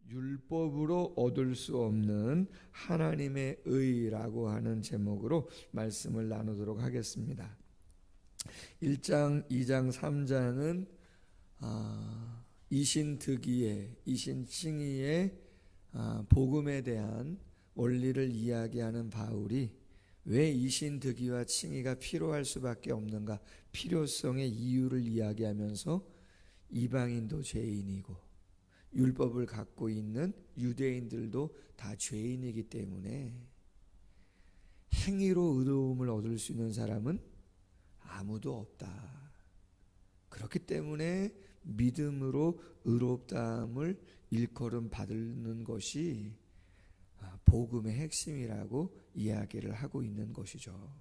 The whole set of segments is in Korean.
율법으로 얻을 수 없는 하나님의 의라고 하는 제목으로 말씀을 나누도록 하겠습니다. 1장, 2장, 3장은 이신득이의, 이신칭의의 복음에 대한 원리를 이야기하는 바울이 왜 이신득이와 칭의가 필요할 수밖에 없는가, 필요성의 이유를 이야기하면서 이방인도 죄인이고 율법을 갖고 있는 유대인들도 다 죄인이기 때문에 행위로 의로움을 얻을 수 있는 사람은 아무도 없다. 그렇기 때문에 믿음으로 의롭다함을 일컬음 받는 것이 복음의 핵심이라고 이야기를 하고 있는 것이죠.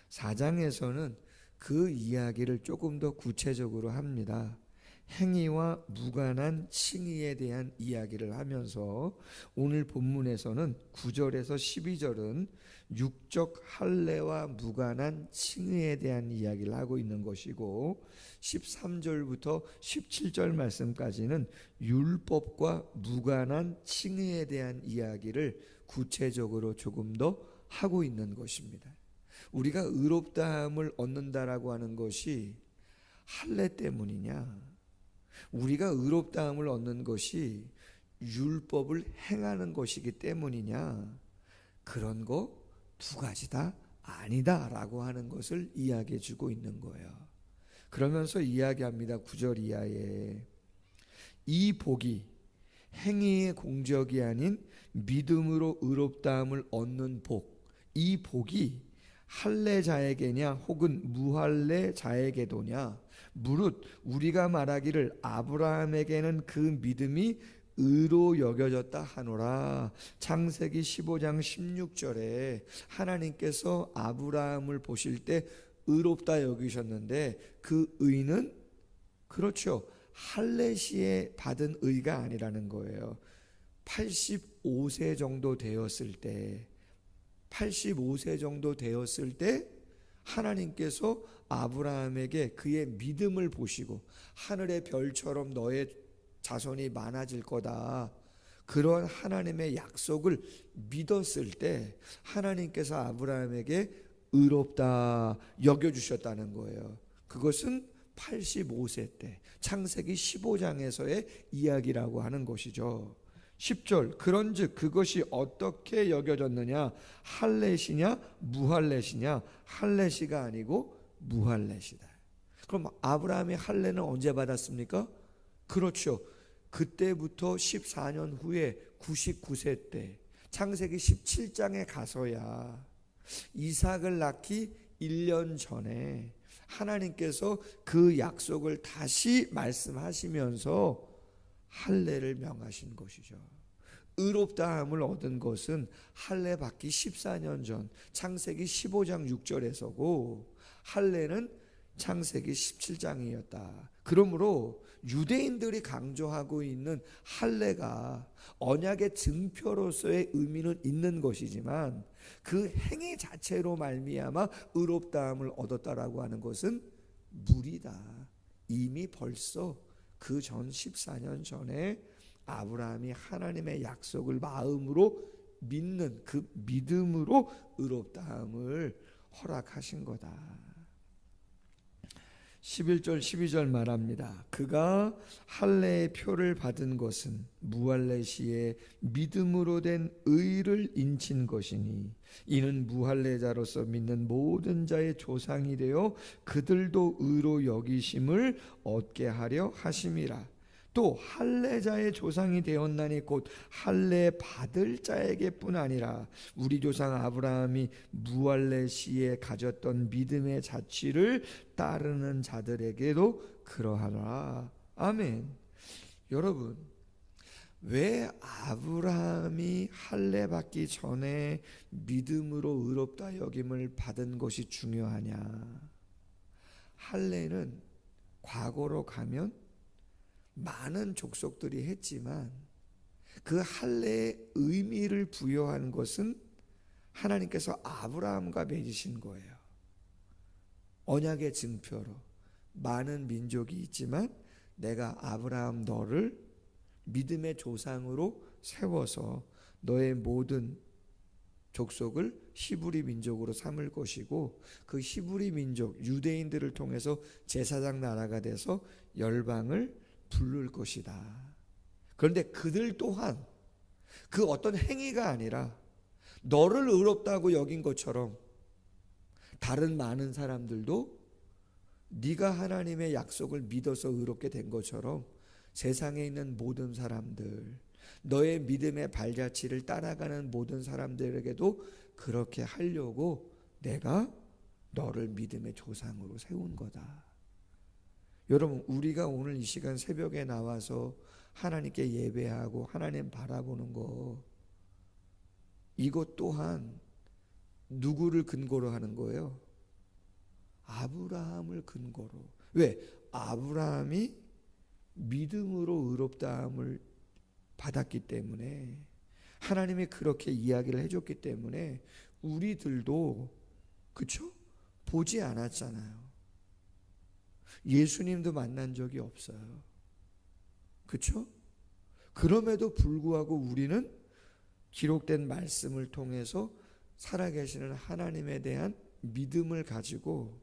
4장에서는 그 이야기를 조금 더 구체적으로 합니다. 행위와 무관한 칭의에 대한 이야기를 하면서 오늘 본문에서는 9절에서 12절은 육적 할례와 무관한 칭의에 대한 이야기를 하고 있는 것이고, 13절부터 17절 말씀까지는 율법과 무관한 칭의에 대한 이야기를 구체적으로 조금 더 하고 있는 것입니다. 우리가 의롭다함을 얻는다라고 하는 것이 할례 때문이냐, 우리가 의롭다함을 얻는 것이 율법을 행하는 것이기 때문이냐, 그런 거 두 가지 다 아니다 라고 하는 것을 이야기해 주고 있는 거예요. 그러면서 이야기합니다. 9절 이하에 이 복이 행위의 공적이 아닌 믿음으로 의롭다함을 얻는 복, 이 복이 할례자에게냐 혹은 무할례자에게도냐, 무릇 우리가 말하기를 아브라함에게는 그 믿음이 의로 여겨졌다 하노라. 창세기 15장 16절에 하나님께서 아브라함을 보실 때 의롭다 여기셨는데 그 의는 그렇죠, 할례 시에 받은 의가 아니라는 거예요. 85세 정도 되었을 때, 85세 정도 되었을 때 하나님께서 아브라함에게 그의 믿음을 보시고 하늘의 별처럼 너의 자손이 많아질 거다, 그런 하나님의 약속을 믿었을 때 하나님께서 아브라함에게 의롭다 여겨주셨다는 거예요. 그것은 85세 때 창세기 15장에서의 이야기라고 하는 것이죠. 10절 그런즉 그것이 어떻게 여겨졌느냐, 할례시냐 무할례시냐, 할례시가 아니고 무할례시다. 그럼 아브라함이 할례는 언제 받았습니까? 그렇죠, 그때부터 14년 후에 99세 때 창세기 17장에 가서야 이삭을 낳기 1년 전에 하나님께서 그 약속을 다시 말씀하시면서 할례를 명하신 것이죠. 의롭다함을 얻은 것은 할례 받기 14년 전 창세기 15장 6절에서고 할례는 창세기 17장이었다. 그러므로 유대인들이 강조하고 있는 할례가 언약의 증표로서의 의미는 있는 것이지만 그 행위 자체로 말미암아 의롭다함을 얻었다라고 하는 것은 무리다. 이미 벌써 그 전 14년 전에 아브라함이 하나님의 약속을 마음으로 믿는 그 믿음으로 의롭다함을 허락하신 거다. 11절 12절 말합니다. 그가 할례의 표를 받은 것은 무할례 시에 믿음으로 된 의를 인친 것이니 이는 무할례자로서 믿는 모든 자의 조상이 되어 그들도 의로 여기심을 얻게 하려 하심이라. 또 할례자의 조상이 되었나니 곧 할례 받을 자에게뿐 아니라 우리 조상 아브라함이 무할례 시에 가졌던 믿음의 자취를 따르는 자들에게도 그러하라. 아멘. 여러분, 왜 아브라함이 할례 받기 전에 믿음으로 의롭다 여김을 받은 것이 중요하냐? 할례는 과거로 가면 많은 족속들이 했지만 그 할례의 의미를 부여한 것은 하나님께서 아브라함과 맺으신 거예요. 언약의 증표로 많은 민족이 있지만 내가 아브라함 너를 믿음의 조상으로 세워서 너의 모든 족속을 히브리 민족으로 삼을 것이고, 그 히브리 민족 유대인들을 통해서 제사장 나라가 돼서 열방을 부를 것이다. 그런데 그들 또한 그 어떤 행위가 아니라 너를 의롭다고 여긴 것처럼 다른 많은 사람들도 네가 하나님의 약속을 믿어서 의롭게 된 것처럼 세상에 있는 모든 사람들, 너의 믿음의 발자취를 따라가는 모든 사람들에게도 그렇게 하려고 내가 너를 믿음의 조상으로 세운 거다. 여러분, 우리가 오늘 이 시간 새벽에 나와서 하나님께 예배하고 하나님 바라보는 거, 이것 또한 누구를 근거로 하는 거예요? 아브라함을 근거로. 왜? 아브라함이 믿음으로 의롭다함을 받았기 때문에, 하나님이 그렇게 이야기를 해줬기 때문에 우리들도, 그쵸? 보지 않았잖아요. 예수님도 만난 적이 없어요. 그쵸? 그럼에도 불구하고 우리는 기록된 말씀을 통해서 살아계시는 하나님에 대한 믿음을 가지고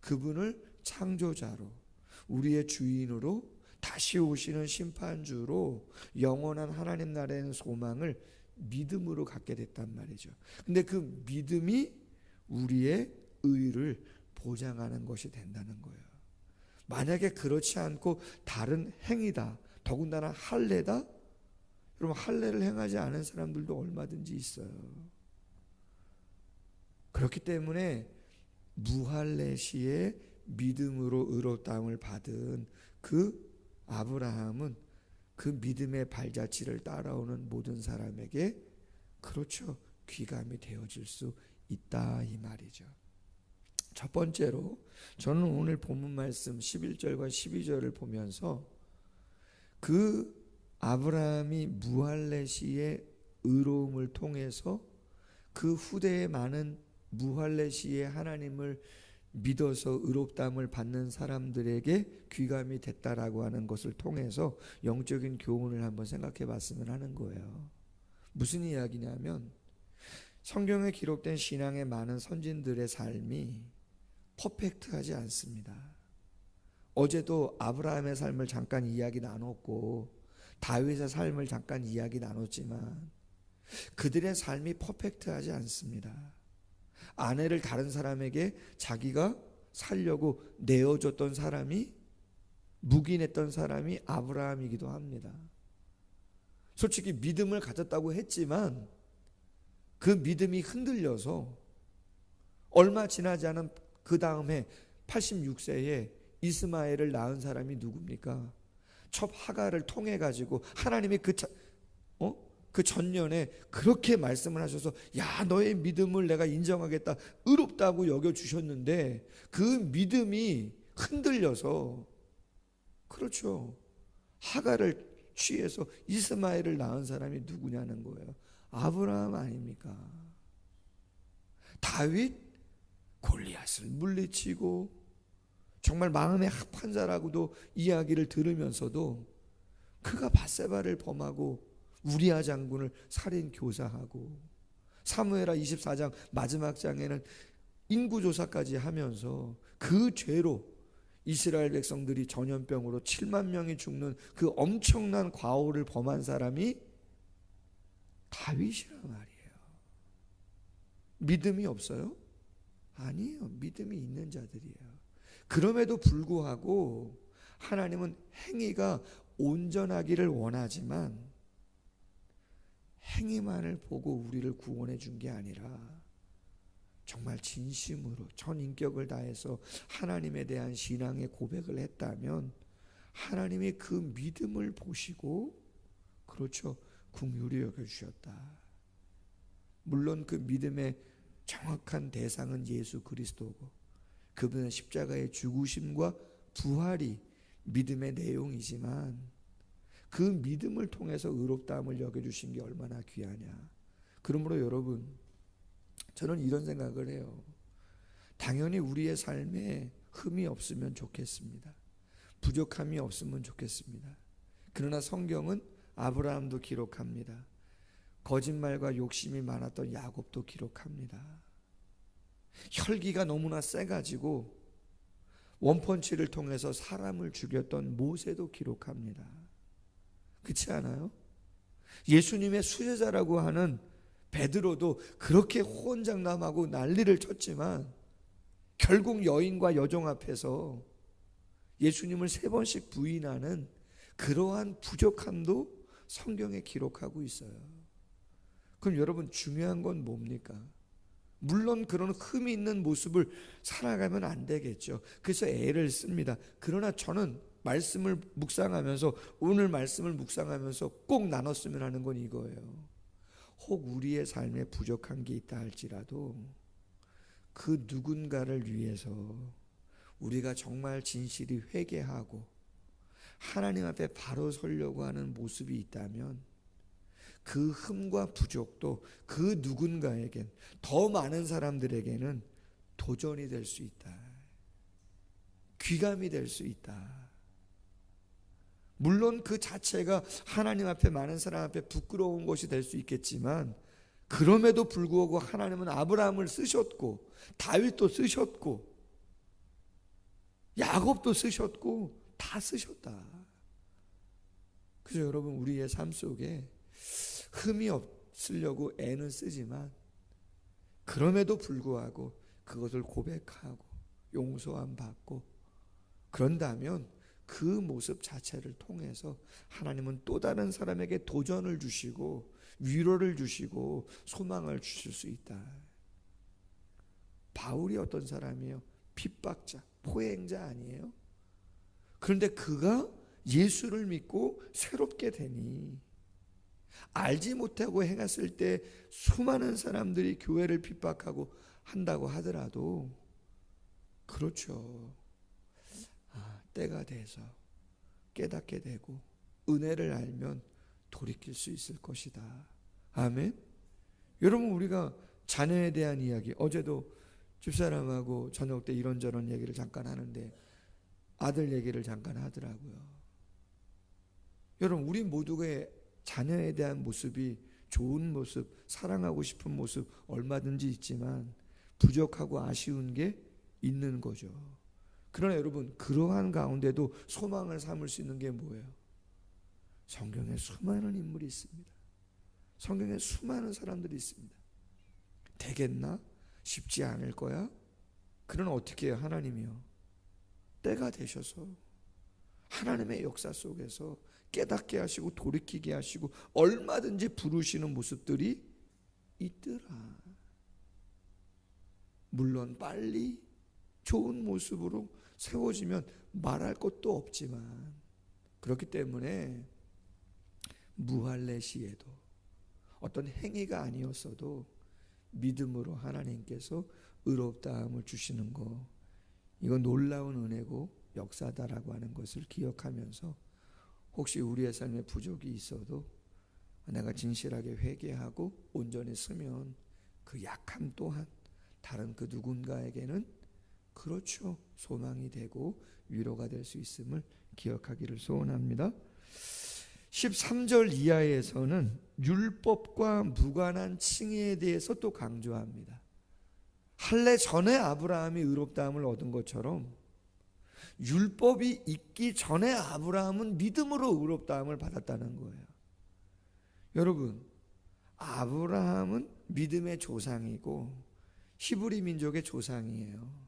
그분을 창조자로, 우리의 주인으로, 다시 오시는 심판주로, 영원한 하나님 나라의 소망을 믿음으로 갖게 됐단 말이죠. 근데 그 믿음이 우리의 의를 보장하는 것이 된다는 거예요. 만약에 그렇지 않고 다른 행위다, 더군다나 할례다, 여러분, 할례를 행하지 않은 사람들도 얼마든지 있어요. 그렇기 때문에 무할례 시에 믿음으로 의롭다함을 받은 그 아브라함은 그 믿음의 발자취를 따라오는 모든 사람에게, 그렇죠, 귀감이 되어질 수 있다, 이 말이죠. 첫 번째로 저는 오늘 본문 말씀 11절과 12절을 보면서 그 아브라함이 무할례 시의 의로움을 통해서 그 후대에 많은 무할례 시에 하나님을 믿어서 의롭다함을 받는 사람들에게 귀감이 됐다라고 하는 것을 통해서 영적인 교훈을 한번 생각해 봤으면 하는 거예요. 무슨 이야기냐면, 성경에 기록된 신앙의 많은 선진들의 삶이 퍼펙트하지 않습니다. 어제도 아브라함의 삶을 잠깐 이야기 나눴고 다윗의 삶을 잠깐 이야기 나눴지만 그들의 삶이 퍼펙트하지 않습니다. 아내를 다른 사람에게 자기가 살려고 내어줬던 사람이, 묵인했던 사람이 아브라함이기도 합니다. 솔직히 믿음을 가졌다고 했지만 그 믿음이 흔들려서 얼마 지나지 않은 그 다음에 86세에 이스마엘을 낳은 사람이 누굽니까? 첩 하갈을 통해 가지고 하나님이 그 전년에 그렇게 말씀을 하셔서, 야, 너의 믿음을 내가 인정하겠다, 의롭다고 여겨주셨는데 그 믿음이 흔들려서, 그렇죠, 하갈을 취해서 이스마엘을 낳은 사람이 누구냐는 거예요. 아브라함 아닙니까? 다윗 골리앗을 물리치고 정말 마음의 합한 자라고도 이야기를 들으면서도 그가 밧세바를 범하고 우리아 장군을 살인 교사하고, 사무엘하 24장 마지막 장에는 인구조사까지 하면서 그 죄로 이스라엘 백성들이 전염병으로 7만 명이 죽는 그 엄청난 과오를 범한 사람이 다윗이란 말이에요. 믿음이 없어요? 아니에요. 믿음이 있는 자들이에요. 그럼에도 불구하고 하나님은 행위가 온전하기를 원하지만 행위만을 보고 우리를 구원해 준 게 아니라 정말 진심으로 전 인격을 다해서 하나님에 대한 신앙의 고백을 했다면 하나님이 그 믿음을 보시고, 그렇죠, 긍휼히 여겨주셨다. 물론 그 믿음의 정확한 대상은 예수 그리스도고 그분의 십자가의 죽으심과 부활이 믿음의 내용이지만 그 믿음을 통해서 의롭다함을 여겨주신 게 얼마나 귀하냐. 그러므로 여러분, 저는 이런 생각을 해요. 당연히 우리의 삶에 흠이 없으면 좋겠습니다. 부족함이 없으면 좋겠습니다. 그러나 성경은 아브라함도 기록합니다. 거짓말과 욕심이 많았던 야곱도 기록합니다. 혈기가 너무나 세가지고 원펀치를 통해서 사람을 죽였던 모세도 기록합니다. 그렇지 않아요? 예수님의 수제자라고 하는 베드로도 그렇게 호언장담하고 난리를 쳤지만 결국 여인과 여종 앞에서 예수님을 3번씩 부인하는 그러한 부족함도 성경에 기록하고 있어요. 그럼 여러분, 중요한 건 뭡니까? 물론 그런 흠이 있는 모습을 살아가면 안 되겠죠. 그래서 애를 씁니다. 그러나 저는 말씀을 묵상하면서, 오늘 말씀을 묵상하면서 꼭 나눴으면 하는 건 이거예요. 혹 우리의 삶에 부족한 게 있다 할지라도 그 누군가를 위해서 우리가 정말 진실이 회개하고 하나님 앞에 바로 서려고 하는 모습이 있다면 그 흠과 부족도 그 누군가에겐, 더 많은 사람들에게는 도전이 될 수 있다. 귀감이 될 수 있다. 물론 그 자체가 하나님 앞에, 많은 사람 앞에 부끄러운 것이 될 수 있겠지만, 그럼에도 불구하고 하나님은 아브라함을 쓰셨고 다윗도 쓰셨고 야곱도 쓰셨고 다 쓰셨다. 그래서 여러분, 우리의 삶 속에 흠이 없으려고 애는 쓰지만 그럼에도 불구하고 그것을 고백하고 용서함 받고 그런다면 그 모습 자체를 통해서 하나님은 또 다른 사람에게 도전을 주시고 위로를 주시고 소망을 주실 수 있다. 바울이 어떤 사람이에요? 핍박자, 포행자 아니에요? 그런데 그가 예수를 믿고 새롭게 되니 알지 못하고 행했을 때 수많은 사람들이 교회를 핍박하고 한다고 하더라도, 그렇죠, 때가 돼서 깨닫게 되고 은혜를 알면 돌이킬 수 있을 것이다. 아멘. 여러분, 우리가 자녀에 대한 이야기, 어제도 집사람하고 저녁 때 이런저런 얘기를 잠깐 하는데 아들 얘기를 잠깐 하더라고요. 여러분, 우리 모두의 자녀에 대한 모습이 좋은 모습, 사랑하고 싶은 모습 얼마든지 있지만 부족하고 아쉬운 게 있는 거죠. 그러나 여러분, 그러한 가운데도 소망을 삼을 수 있는 게 뭐예요? 성경에 수많은 인물이 있습니다. 성경에 수많은 사람들이 있습니다. 되겠나? 쉽지 않을 거야? 그러나 어떻게 해요? 하나님이요, 때가 되셔서 하나님의 역사 속에서 깨닫게 하시고 돌이키게 하시고 얼마든지 부르시는 모습들이 있더라. 물론 빨리 좋은 모습으로 세워지면 말할 것도 없지만, 그렇기 때문에 무할례 시에도 어떤 행위가 아니었어도 믿음으로 하나님께서 의롭다함을 주시는 거, 이건 놀라운 은혜고 역사다라고 하는 것을 기억하면서, 혹시 우리의 삶에 부족이 있어도 내가 진실하게 회개하고 온전히 쓰면 그 약함 또한 다른 그 누군가에게는, 그렇죠, 소망이 되고 위로가 될 수 있음을 기억하기를 소원합니다. 13절 이하에서는 율법과 무관한 칭의에 대해서 또 강조합니다. 할례 전에 아브라함이 의롭다함을 얻은 것처럼 율법이 있기 전에 아브라함은 믿음으로 의롭다함을 받았다는 거예요. 여러분, 아브라함은 믿음의 조상이고 히브리 민족의 조상이에요.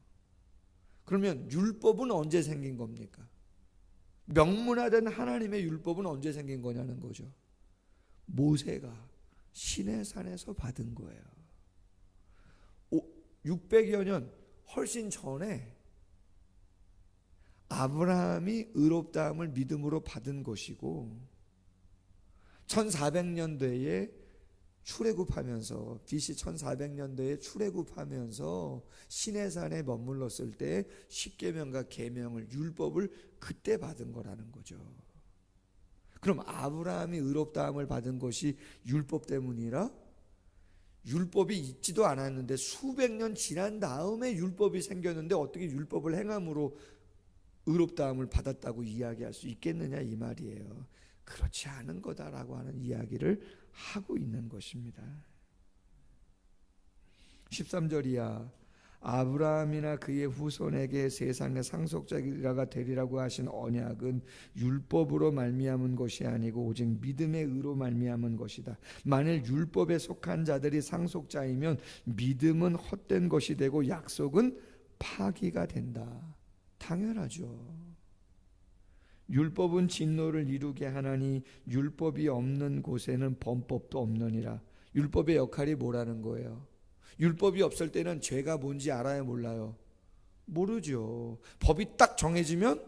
그러면 율법은 언제 생긴 겁니까? 명문화된 하나님의 율법은 언제 생긴 거냐는 거죠. 모세가 시내산에서 받은 거예요. 600여 년 훨씬 전에 아브라함이 의롭다함을 믿음으로 받은 것이고, 1400년대에 출애굽하면서, BC 1400년대에 출애굽하면서 시내산에 머물렀을 때 십계명과 계명을, 율법을 그때 받은 거라는 거죠. 그럼 아브라함이 의롭다함을 받은 것이 율법 때문이라? 율법이 있지도 않았는데 수백 년 지난 다음에 율법이 생겼는데 어떻게 율법을 행함으로 의롭다함을 받았다고 이야기할 수 있겠느냐, 이 말이에요. 그렇지 않은 거다라고 하는 이야기를 하고 있는 것입니다. 13절 이하, 아브라함이나 그의 후손에게 세상의 상속자가 되리라고 하신 언약은 율법으로 말미암은 것이 아니고 오직 믿음의 의로 말미암은 것이다. 만일 율법에 속한 자들이 상속자이면 믿음은 헛된 것이 되고 약속은 파기가 된다. 당연하죠. 율법은 진노를 이루게 하나니 율법이 없는 곳에는 범법도 없느니라. 율법의 역할이 뭐라는 거예요? 율법이 없을 때는 죄가 뭔지 알아요, 몰라요? 모르죠. 법이 딱 정해지면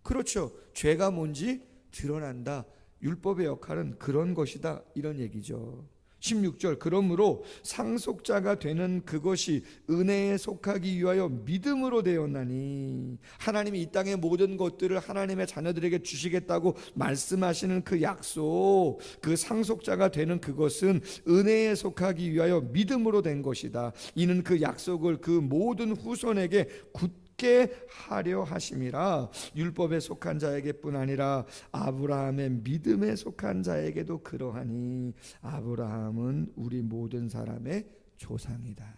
그렇죠, 죄가 뭔지 드러난다. 율법의 역할은 그런 것이다, 이런 얘기죠. 16절, 그러므로 상속자가 되는 그것이 은혜에 속하기 위하여 믿음으로 되었나니, 하나님이 이 땅의 모든 것들을 하나님의 자녀들에게 주시겠다고 말씀하시는 그 약속, 그 상속자가 되는 그것은 은혜에 속하기 위하여 믿음으로 된 것이다. 이는 그 약속을 그 모든 후손에게 굳게 하려 하심이라. 율법에 속한 자에게뿐 아니라 아브라함의 믿음에 속한 자에게도 그러하니 아브라함은 우리 모든 사람의 조상이다.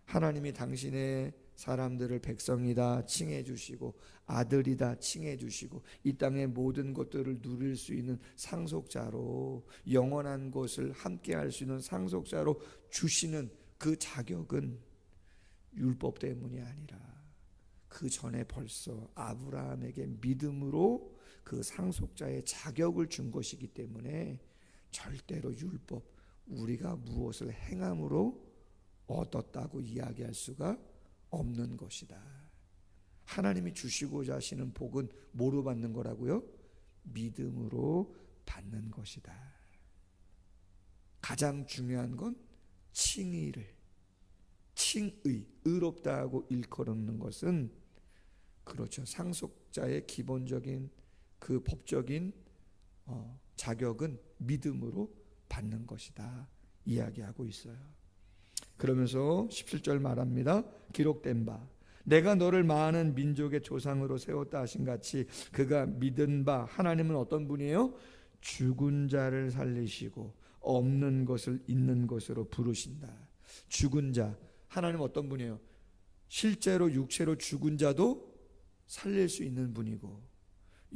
하나님이 당신의 사람들을 백성이다 칭해 주시고 아들이다 칭해 주시고 이 땅의 모든 것들을 누릴 수 있는 상속자로, 영원한 것을 함께 할 수 있는 상속자로 주시는 그 자격은 율법 때문이 아니라 그 전에 벌써 아브라함에게 믿음으로 그 상속자의 자격을 준 것이기 때문에 절대로 율법, 우리가 무엇을 행함으로 얻었다고 이야기할 수가 없는 것이다. 하나님이 주시고자 하시는 복은 뭐로 받는 거라고요? 믿음으로 받는 것이다. 가장 중요한 건 칭의를, 칭의, 의롭다고 일컬는 것은 그렇죠, 상속자의 기본적인 그 법적인 자격은 믿음으로 받는 것이다 이야기하고 있어요. 그러면서 17절 말합니다. 기록된 바 내가 너를 많은 민족의 조상으로 세웠다 하신 같이 그가 믿은 바 하나님은 어떤 분이에요? 죽은 자를 살리시고 없는 것을 있는 것으로 부르신다. 죽은 자, 하나님 어떤 분이에요? 실제로 육체로 죽은 자도 살릴 수 있는 분이고,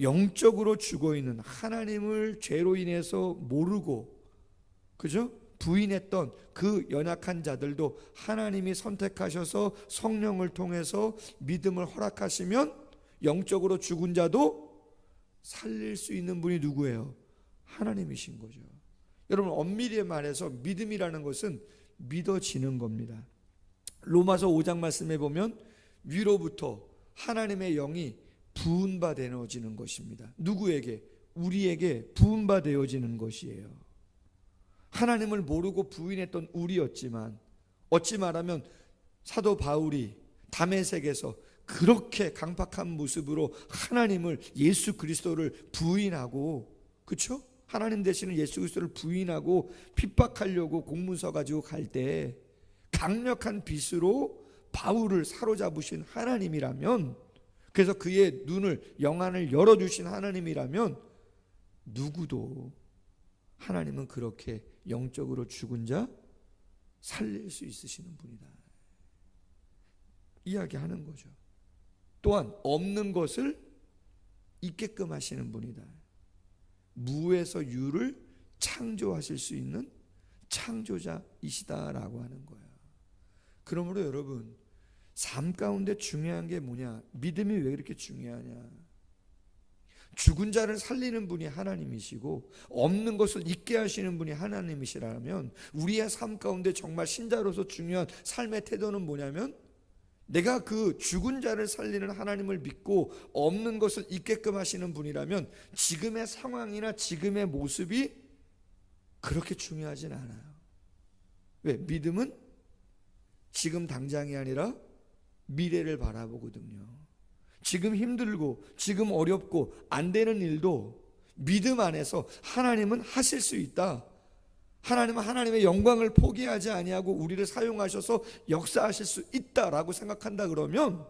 영적으로 죽어있는, 하나님을 죄로 인해서 모르고 그죠? 부인했던 그 연약한 자들도 하나님이 선택하셔서 성령을 통해서 믿음을 허락하시면 영적으로 죽은 자도 살릴 수 있는 분이 누구예요? 하나님이신 거죠. 여러분, 엄밀히 말해서 믿음이라는 것은 믿어지는 겁니다. 로마서 5장 말씀에 보면 위로부터 하나님의 영이 부은바되어지는 것입니다. 누구에게? 우리에게 부은바되어지는 것이에요. 하나님을 모르고 부인했던 우리였지만, 어찌 말하면 사도 바울이 다메섹에서 그렇게 강팍한 모습으로 하나님을, 예수 그리스도를 부인하고, 그렇죠? 하나님 되시는 예수 그리스도를 부인하고 핍박하려고 공문서 가지고 갈 때 강력한 빛으로 바울을 사로잡으신 하나님이라면, 그래서 그의 눈을, 영안을 열어주신 하나님이라면 누구도, 하나님은 그렇게 영적으로 죽은 자 살릴 수 있으시는 분이다 이야기하는 거죠. 또한 없는 것을 있게끔 하시는 분이다. 무에서 유를 창조하실 수 있는 창조자이시다라고 하는 거예요. 그러므로 여러분, 삶 가운데 중요한 게 뭐냐? 믿음이 왜 이렇게 중요하냐? 죽은 자를 살리는 분이 하나님이시고 없는 것을 있게 하시는 분이 하나님이시라면, 우리의 삶 가운데 정말 신자로서 중요한 삶의 태도는 뭐냐면, 내가 그 죽은 자를 살리는 하나님을 믿고 없는 것을 있게끔 하시는 분이라면 지금의 상황이나 지금의 모습이 그렇게 중요하진 않아요. 왜? 믿음은 지금 당장이 아니라 미래를 바라보거든요. 지금 힘들고 지금 어렵고 안 되는 일도 믿음 안에서 하나님은 하실 수 있다. 하나님은 하나님의 영광을 포기하지 아니하고 우리를 사용하셔서 역사하실 수 있다라고 생각한다 그러면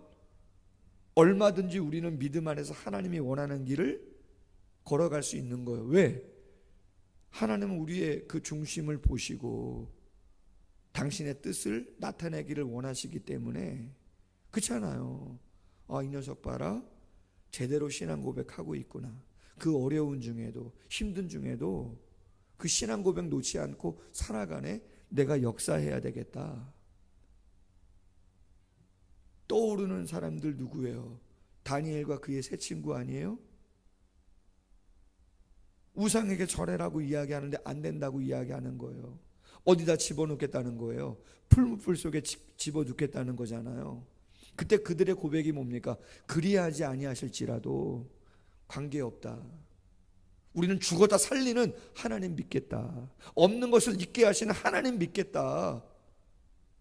얼마든지 우리는 믿음 안에서 하나님이 원하는 길을 걸어갈 수 있는 거예요. 왜? 하나님은 우리의 그 중심을 보시고 당신의 뜻을 나타내기를 원하시기 때문에. 그렇잖아요. 이 녀석 봐라, 제대로 신앙 고백하고 있구나. 그 어려운 중에도, 힘든 중에도 그 신앙 고백 놓지 않고 살아가네. 내가 역사해야 되겠다. 떠오르는 사람들 누구예요? 다니엘과 그의 세 친구 아니에요? 우상에게 절해라고 이야기하는데 안 된다고 이야기하는 거예요. 어디다 집어넣겠다는 거예요? 풀무불 속에 집어넣겠다는 거잖아요. 그때 그들의 고백이 뭡니까? 그리하지 아니하실지라도 관계없다. 우리는 죽었다 살리는 하나님 믿겠다. 없는 것을 있게 하시는 하나님 믿겠다.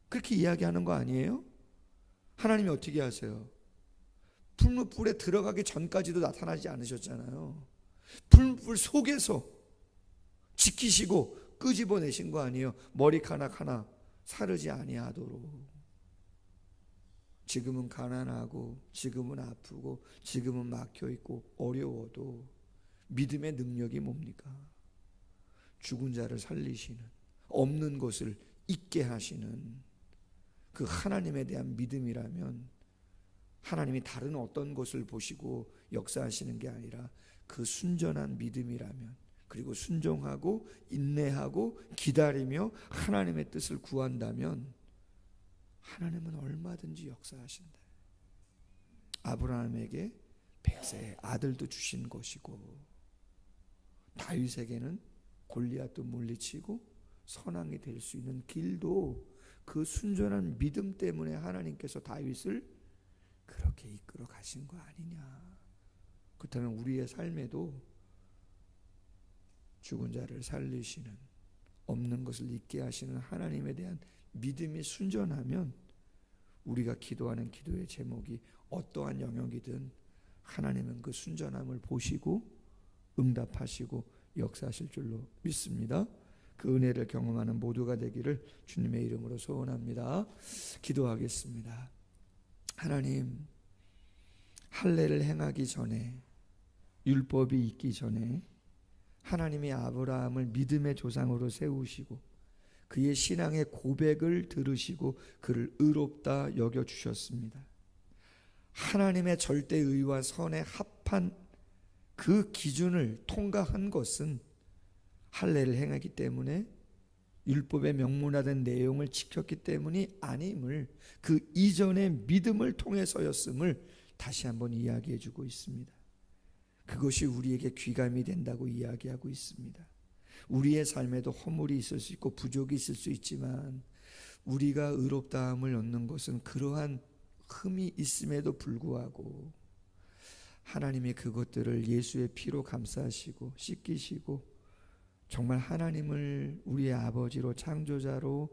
그렇게 이야기하는 거 아니에요? 하나님이 어떻게 하세요? 풀무불에 들어가기 전까지도 나타나지 않으셨잖아요. 풀무불 속에서 지키시고 끄집어내신 거 아니에요? 머리카락 하나 사르지 아니하도록. 지금은 가난하고, 지금은 아프고, 지금은 막혀있고 어려워도 믿음의 능력이 뭡니까? 죽은 자를 살리시는, 없는 것을 있게 하시는 그 하나님에 대한 믿음이라면, 하나님이 다른 어떤 것을 보시고 역사하시는 게 아니라 그 순전한 믿음이라면, 그리고 순종하고 인내하고 기다리며 하나님의 뜻을 구한다면 하나님은 얼마든지 역사하신다. 아브라함에게 100세의 아들도 주신 것이고, 다윗에게는 골리앗도 물리치고 선왕이 될 수 있는 길도 그 순전한 믿음 때문에 하나님께서 다윗을 그렇게 이끌어 가신 거 아니냐. 그렇다면 우리의 삶에도 죽은 자를 살리시는, 없는 것을 있게 하시는 하나님에 대한 믿음이 순전하면 우리가 기도하는 기도의 제목이 어떠한 영역이든 하나님은 그 순전함을 보시고 응답하시고 역사하실 줄로 믿습니다. 그 은혜를 경험하는 모두가 되기를 주님의 이름으로 소원합니다. 기도하겠습니다. 하나님, 할례를 행하기 전에, 율법이 있기 전에 하나님이 아브라함을 믿음의 조상으로 세우시고 그의 신앙의 고백을 들으시고 그를 의롭다 여겨주셨습니다. 하나님의 절대의와 선에 합한 그 기준을 통과한 것은 할례를 행하기 때문에, 율법의 명문화된 내용을 지켰기 때문이 아님을, 그 이전의 믿음을 통해서였음을 다시 한번 이야기해 주고 있습니다. 그것이 우리에게 귀감이 된다고 이야기하고 있습니다. 우리의 삶에도 허물이 있을 수 있고 부족이 있을 수 있지만 우리가 의롭다함을 얻는 것은 그러한 흠이 있음에도 불구하고 하나님이 그것들을 예수의 피로 감싸시고 씻기시고 정말 하나님을 우리의 아버지로, 창조자로,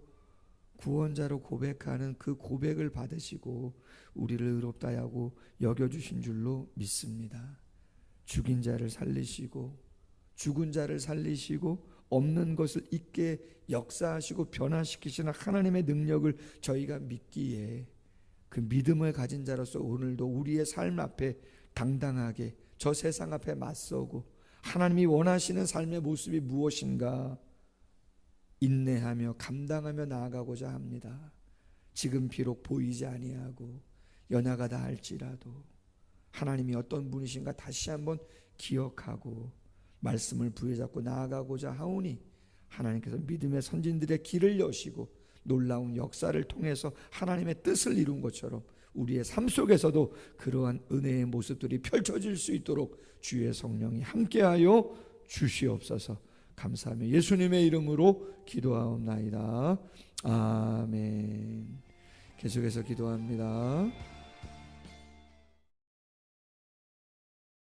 구원자로 고백하는 그 고백을 받으시고 우리를 의롭다 하고 여겨주신 줄로 믿습니다. 죽인 자를 살리시고 죽은 자를 살리시고 없는 것을 있게 역사하시고 변화시키시는 하나님의 능력을 저희가 믿기에 그 믿음을 가진 자로서 오늘도 우리의 삶 앞에 당당하게 저 세상 앞에 맞서고 하나님이 원하시는 삶의 모습이 무엇인가 인내하며 감당하며 나아가고자 합니다. 지금 비록 보이지 아니하고 연약하다 할지라도 하나님이 어떤 분이신가 다시 한번 기억하고 말씀을 부여잡고 나아가고자 하오니 하나님께서 믿음의 선진들의 길을 여시고 놀라운 역사를 통해서 하나님의 뜻을 이룬 것처럼 우리의 삶 속에서도 그러한 은혜의 모습들이 펼쳐질 수 있도록 주의 성령이 함께하여 주시옵소서. 감사하며 예수님의 이름으로 기도하옵나이다. 아멘. 계속해서 기도합니다.